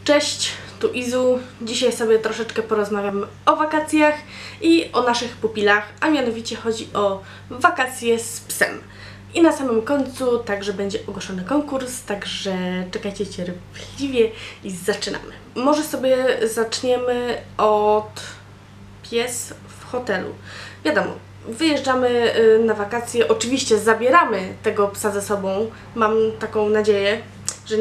Cześć, tu Izu. Dzisiaj sobie troszeczkę porozmawiamy o wakacjach i o naszych pupilach, a mianowicie chodzi o wakacje z psem. I na samym końcu także będzie ogłoszony konkurs, także czekajcie cierpliwie i zaczynamy. Może sobie zaczniemy od pies w hotelu. Wiadomo, wyjeżdżamy na wakacje, oczywiście zabieramy tego psa ze sobą, mam taką nadzieję, że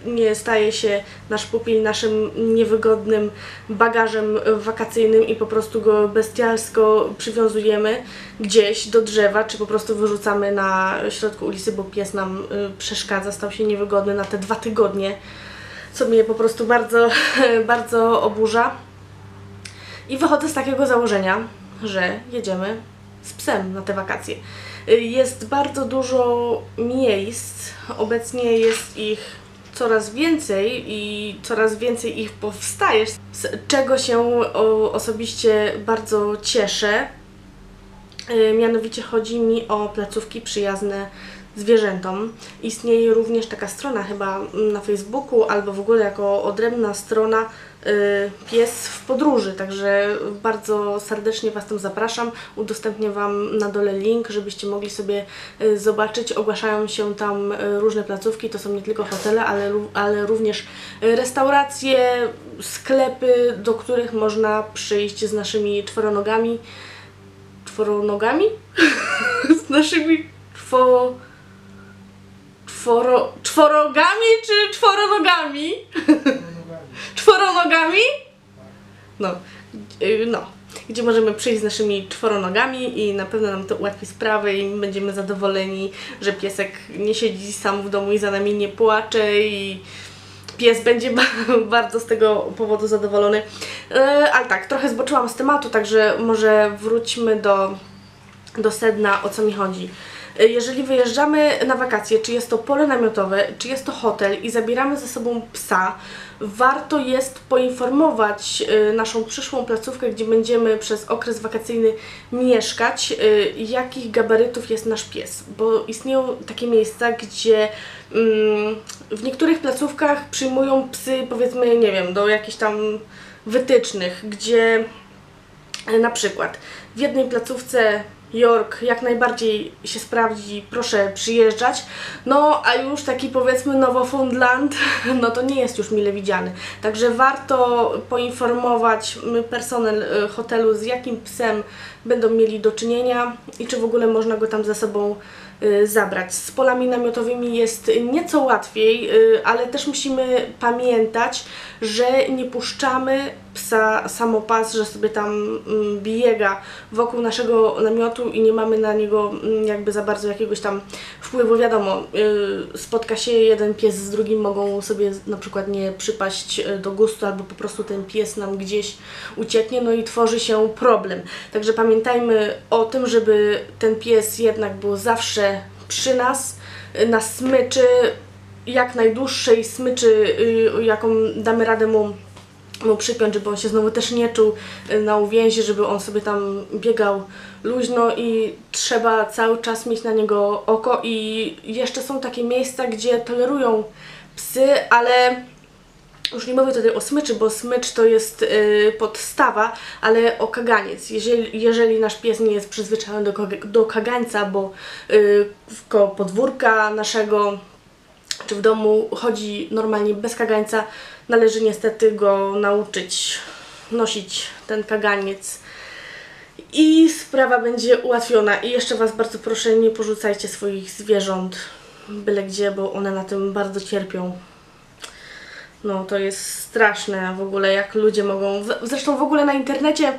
nie staje się nasz pupil naszym niewygodnym bagażem wakacyjnym i po prostu go bestialsko przywiązujemy gdzieś do drzewa, czy po prostu wyrzucamy na środku ulicy, bo pies nam przeszkadza, stał się niewygodny na te 2 tygodnie, co mnie po prostu bardzo, bardzo oburza. I wychodzę z takiego założenia, że jedziemy z psem na te wakacje. Jest bardzo dużo miejsc, obecnie jest ich coraz więcej i coraz więcej ich powstaje, z czego się osobiście bardzo cieszę. Mianowicie chodzi mi o placówki przyjazne zwierzętom. Istnieje również taka strona chyba na Facebooku albo w ogóle jako odrębna strona Pies w podróży, także bardzo serdecznie Was tam zapraszam. Udostępnię Wam na dole link, żebyście mogli sobie zobaczyć. Ogłaszają się tam różne placówki, to są nie tylko hotele, ale również restauracje, sklepy, do których można przyjść z naszymi czworonogami. Czworonogami? Z naszymi czworogami czy czworonogami? Czworonogami? No, gdzie możemy przyjść z naszymi czworonogami i na pewno nam to ułatwi sprawę i będziemy zadowoleni, że piesek nie siedzi sam w domu i za nami nie płacze i pies będzie bardzo z tego powodu zadowolony. Ale tak, trochę zboczyłam z tematu, także może wróćmy do sedna, o co mi chodzi. Jeżeli wyjeżdżamy na wakacje, czy jest to pole namiotowe, czy jest to hotel i zabieramy ze sobą psa, warto jest poinformować naszą przyszłą placówkę, gdzie będziemy przez okres wakacyjny mieszkać, jakich gabarytów jest nasz pies, bo istnieją takie miejsca, gdzie w niektórych placówkach przyjmują psy, powiedzmy, nie wiem, do jakichś tam wytycznych, gdzie na przykład w jednej placówce York jak najbardziej się sprawdzi, proszę przyjeżdżać, no a już taki powiedzmy Nowofundland, no to nie jest już mile widziany. Także warto poinformować personel hotelu, z jakim psem będą mieli do czynienia i czy w ogóle można go tam ze sobą zabrać. Z polami namiotowymi jest nieco łatwiej, ale też musimy pamiętać, że nie puszczamy psa samopas, że sobie tam biega wokół naszego namiotu i nie mamy na niego jakby za bardzo jakiegoś tam wpływu. Wiadomo, spotka się jeden pies z drugim, mogą sobie na przykład nie przypaść do gustu albo po prostu ten pies nam gdzieś ucieknie, no i tworzy się problem. Także pamiętajmy o tym, żeby ten pies jednak był zawsze przy nas, na smyczy, jak najdłuższej smyczy, jaką damy radę mu przypiąć, żeby on się znowu też nie czuł na uwięzi, żeby on sobie tam biegał luźno i trzeba cały czas mieć na niego oko. I jeszcze są takie miejsca, gdzie tolerują psy, ale już nie mówię tutaj o smyczy, bo smycz to jest podstawa, ale o kaganiec. Jeżeli nasz pies nie jest przyzwyczajony do kagańca, bo koło podwórka naszego czy w domu chodzi normalnie bez kagańca, należy niestety go nauczyć nosić ten kaganiec i sprawa będzie ułatwiona. I jeszcze Was bardzo proszę, nie porzucajcie swoich zwierząt byle gdzie, bo one na tym bardzo cierpią. No to jest straszne w ogóle, jak ludzie mogą... Zresztą w ogóle na internecie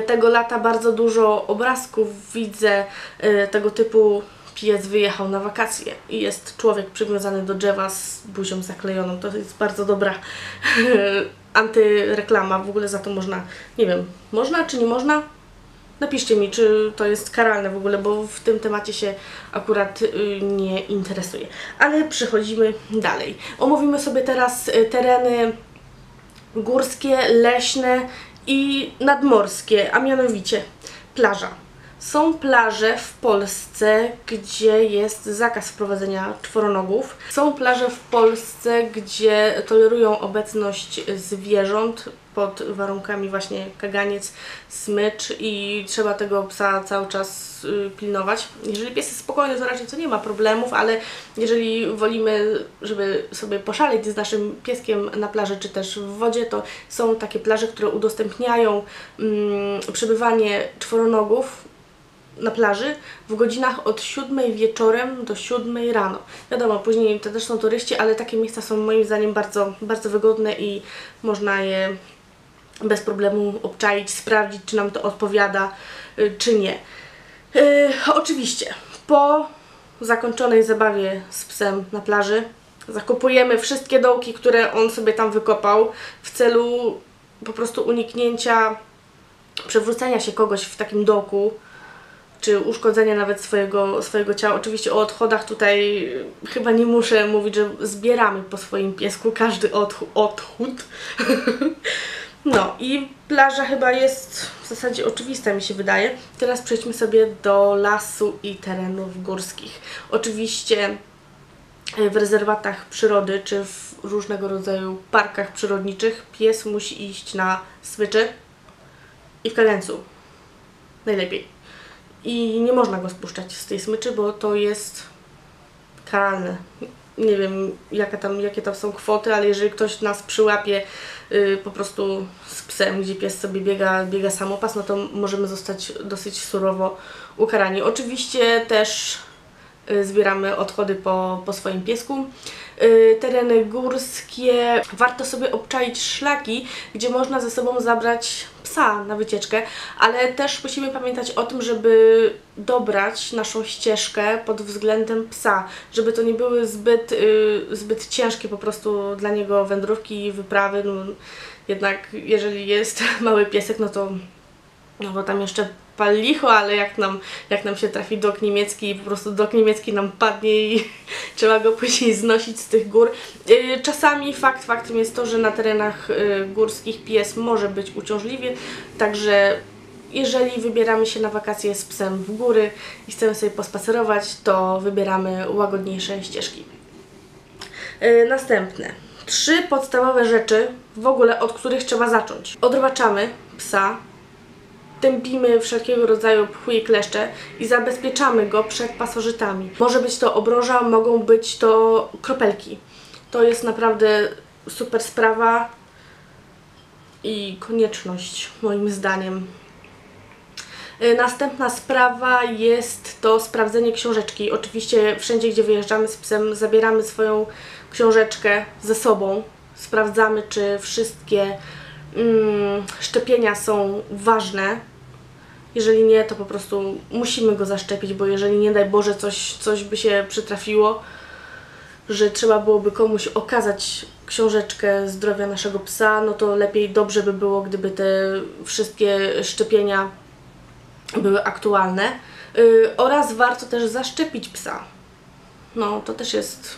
tego lata bardzo dużo obrazków widzę tego typu. Pies wyjechał na wakacje i jest człowiek przywiązany do drzewa z buzią zaklejoną. To jest bardzo dobra antyreklama. W ogóle za to można, nie wiem, można czy nie można? Napiszcie mi, czy to jest karalne w ogóle, bo w tym temacie się akurat nie interesuję. Ale przechodzimy dalej. Omówimy sobie teraz tereny górskie, leśne i nadmorskie, a mianowicie plaża. Są plaże w Polsce, gdzie jest zakaz wprowadzenia czworonogów. Są plaże w Polsce, gdzie tolerują obecność zwierząt pod warunkami właśnie kaganiec, smycz i trzeba tego psa cały czas pilnować. Jeżeli pies jest spokojny, to raczej to nie ma problemów, ale jeżeli wolimy, żeby sobie poszaleć z naszym pieskiem na plaży czy też w wodzie, to są takie plaże, które udostępniają przebywanie czworonogów na plaży w godzinach od 7 wieczorem do 7 rano. Wiadomo, później to też są turyści, ale takie miejsca są moim zdaniem bardzo, bardzo wygodne i można je bez problemu obczaić, sprawdzić, czy nam to odpowiada, czy nie. Oczywiście, po zakończonej zabawie z psem na plaży zakupujemy wszystkie dołki, które on sobie tam wykopał w celu po prostu uniknięcia przewrócenia się kogoś w takim dołku, czy uszkodzenia nawet swojego ciała. Oczywiście o odchodach tutaj chyba nie muszę mówić, że zbieramy po swoim piesku każdy odchód. No i plaża chyba jest w zasadzie oczywista, mi się wydaje. Teraz przejdźmy sobie do lasu i terenów górskich. Oczywiście w rezerwatach przyrody, czy w różnego rodzaju parkach przyrodniczych pies musi iść na smyczy i w kagańcu. Najlepiej. I nie można go spuszczać z tej smyczy, bo to jest karalne. Nie wiem jakie tam są kwoty, ale jeżeli ktoś nas przyłapie po prostu z psem, gdzie pies sobie biega samopas, no to możemy zostać dosyć surowo ukarani. Oczywiście też zbieramy odchody po swoim piesku. Tereny górskie, warto sobie obczaić szlaki, gdzie można ze sobą zabrać psa na wycieczkę, ale też musimy pamiętać o tym, żeby dobrać naszą ścieżkę pod względem psa, żeby to nie były zbyt ciężkie po prostu dla niego wędrówki i wyprawy. No, jednak jeżeli jest mały piesek, no bo tam jeszcze pal licho, ale jak nam się trafi dog niemiecki i po prostu dog niemiecki nam padnie i trzeba go później znosić z tych gór. Czasami faktem jest to, że na terenach górskich pies może być uciążliwy, także jeżeli wybieramy się na wakacje z psem w góry i chcemy sobie pospacerować, to wybieramy łagodniejsze ścieżki. Następne. 3 podstawowe rzeczy w ogóle, od których trzeba zacząć. Odrobaczamy psa, tępimy wszelkiego rodzaju pchły i kleszcze i zabezpieczamy go przed pasożytami. Może być to obroża, mogą być to kropelki. To jest naprawdę super sprawa i konieczność moim zdaniem. Następna sprawa jest to sprawdzenie książeczki. Oczywiście wszędzie, gdzie wyjeżdżamy z psem, zabieramy swoją książeczkę ze sobą. Sprawdzamy, czy wszystkie szczepienia są ważne. Jeżeli nie, to po prostu musimy go zaszczepić, bo jeżeli nie daj Boże coś by się przytrafiło, że trzeba byłoby komuś okazać książeczkę zdrowia naszego psa, no to dobrze by było, gdyby te wszystkie szczepienia były aktualne. Oraz warto też zaszczepić psa. No, to też jest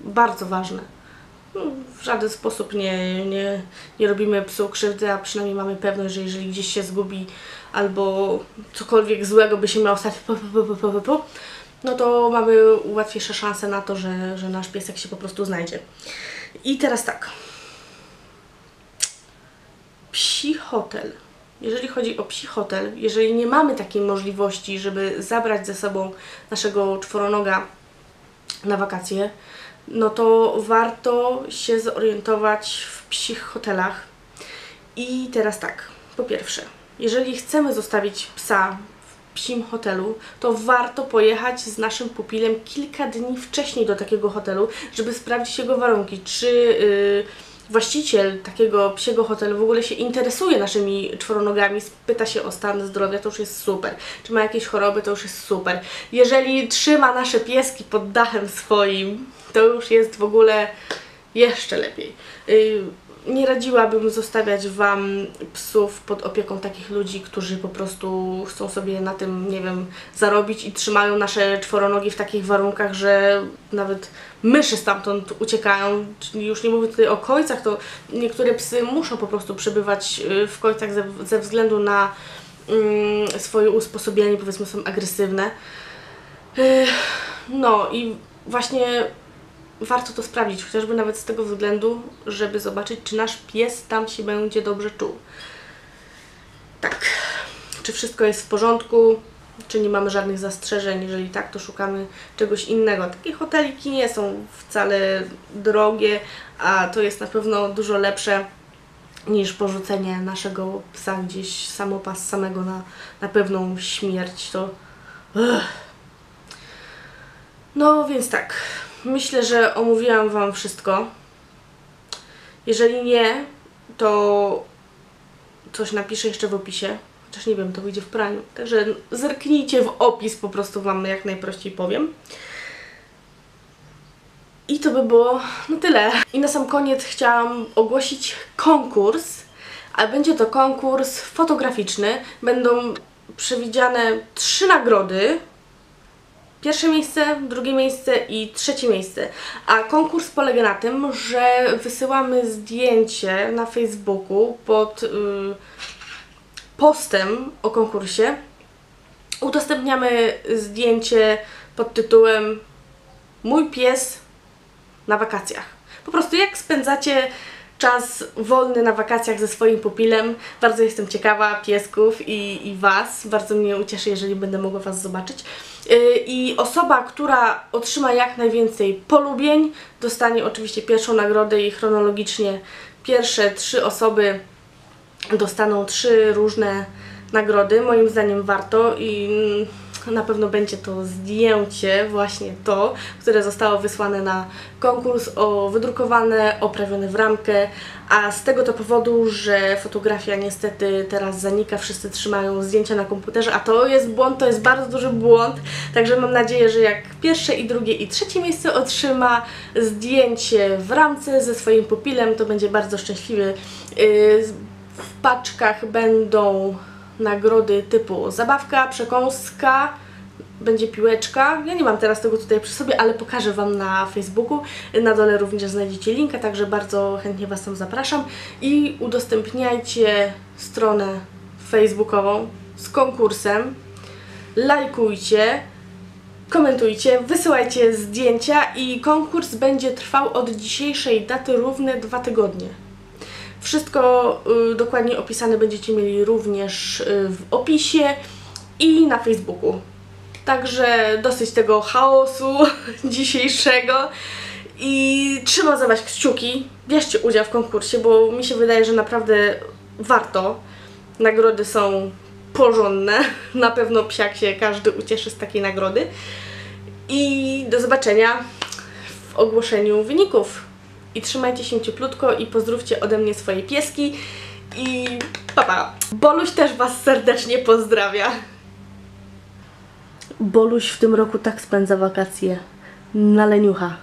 bardzo ważne. W żaden sposób nie robimy psu krzywdy, a przynajmniej mamy pewność, że jeżeli gdzieś się zgubi albo cokolwiek złego by się miało stać, no to mamy łatwiejsze szanse na to, że nasz piesek się po prostu znajdzie. I teraz tak. Psi hotel. Jeżeli chodzi o psi hotel, jeżeli nie mamy takiej możliwości, żeby zabrać ze sobą naszego czworonoga na wakacje, no to warto się zorientować w psich hotelach. I teraz tak, po pierwsze, jeżeli chcemy zostawić psa w psim hotelu, to warto pojechać z naszym pupilem kilka dni wcześniej do takiego hotelu, żeby sprawdzić jego warunki, czy właściciel takiego psiego hotelu w ogóle się interesuje naszymi czworonogami, pyta się o stan zdrowia, to już jest super. Czy ma jakieś choroby, to już jest super. Jeżeli trzyma nasze pieski pod dachem swoim, to już jest w ogóle jeszcze lepiej. Nie radziłabym zostawiać Wam psów pod opieką takich ludzi, którzy po prostu chcą sobie na tym, nie wiem, zarobić i trzymają nasze czworonogi w takich warunkach, że nawet myszy stamtąd uciekają. Już nie mówię tutaj o kojcach, to niektóre psy muszą po prostu przebywać w kojcach ze względu na swoje usposobienie, powiedzmy, są agresywne. No i właśnie warto to sprawdzić, chociażby nawet z tego względu, żeby zobaczyć, czy nasz pies tam się będzie dobrze czuł. Tak, czy wszystko jest w porządku, czy nie mamy żadnych zastrzeżeń. Jeżeli tak, to szukamy czegoś innego. Takie hoteliki nie są wcale drogie, a to jest na pewno dużo lepsze niż porzucenie naszego psa gdzieś samopas samego na pewną śmierć. To... No więc tak, myślę, że omówiłam Wam wszystko. Jeżeli nie, to coś napiszę jeszcze w opisie. Chociaż nie wiem, to wyjdzie w praniu. Także zerknijcie w opis, po prostu Wam jak najprościej powiem. I to by było na tyle. I na sam koniec chciałam ogłosić konkurs. A będzie to konkurs fotograficzny. Będą przewidziane 3 nagrody. Pierwsze miejsce, drugie miejsce i trzecie miejsce. A konkurs polega na tym, że wysyłamy zdjęcie na Facebooku pod postem o konkursie. Udostępniamy zdjęcie pod tytułem Mój pies na wakacjach. Po prostu jak spędzacie czas wolny na wakacjach ze swoim pupilem. Bardzo jestem ciekawa piesków i Was. Bardzo mnie ucieszy, jeżeli będę mogła Was zobaczyć. I osoba, która otrzyma jak najwięcej polubień, dostanie oczywiście pierwszą nagrodę i chronologicznie pierwsze 3 osoby dostaną 3 różne nagrody. Moim zdaniem warto i na pewno będzie to zdjęcie, właśnie to, które zostało wysłane na konkurs, wydrukowane, oprawione w ramkę, a z tego to powodu, że fotografia niestety teraz zanika, wszyscy trzymają zdjęcia na komputerze, a to jest błąd, to jest bardzo duży błąd, także mam nadzieję, że jak pierwsze i drugie i trzecie miejsce otrzyma zdjęcie w ramce ze swoim pupilem, to będzie bardzo szczęśliwy. W paczkach będą nagrody typu zabawka, przekąska, będzie piłeczka. Ja nie mam teraz tego tutaj przy sobie, ale pokażę Wam na Facebooku. Na dole również znajdziecie linka, także bardzo chętnie Was tam zapraszam. I udostępniajcie stronę facebookową z konkursem. Lajkujcie, komentujcie, wysyłajcie zdjęcia i konkurs będzie trwał od dzisiejszej daty równe 2 tygodnie. Wszystko dokładnie opisane będziecie mieli również w opisie i na Facebooku. Także dosyć tego chaosu dzisiejszego i trzymam za Was kciuki. Bierzcie udział w konkursie, bo mi się wydaje, że naprawdę warto. Nagrody są porządne. Na pewno psiak się każdy ucieszy z takiej nagrody. I do zobaczenia w ogłoszeniu wyników. I trzymajcie się cieplutko i pozdrówcie ode mnie swoje pieski i pa pa! Boluś też Was serdecznie pozdrawia. Boluś w tym roku tak spędza wakacje na leniucha.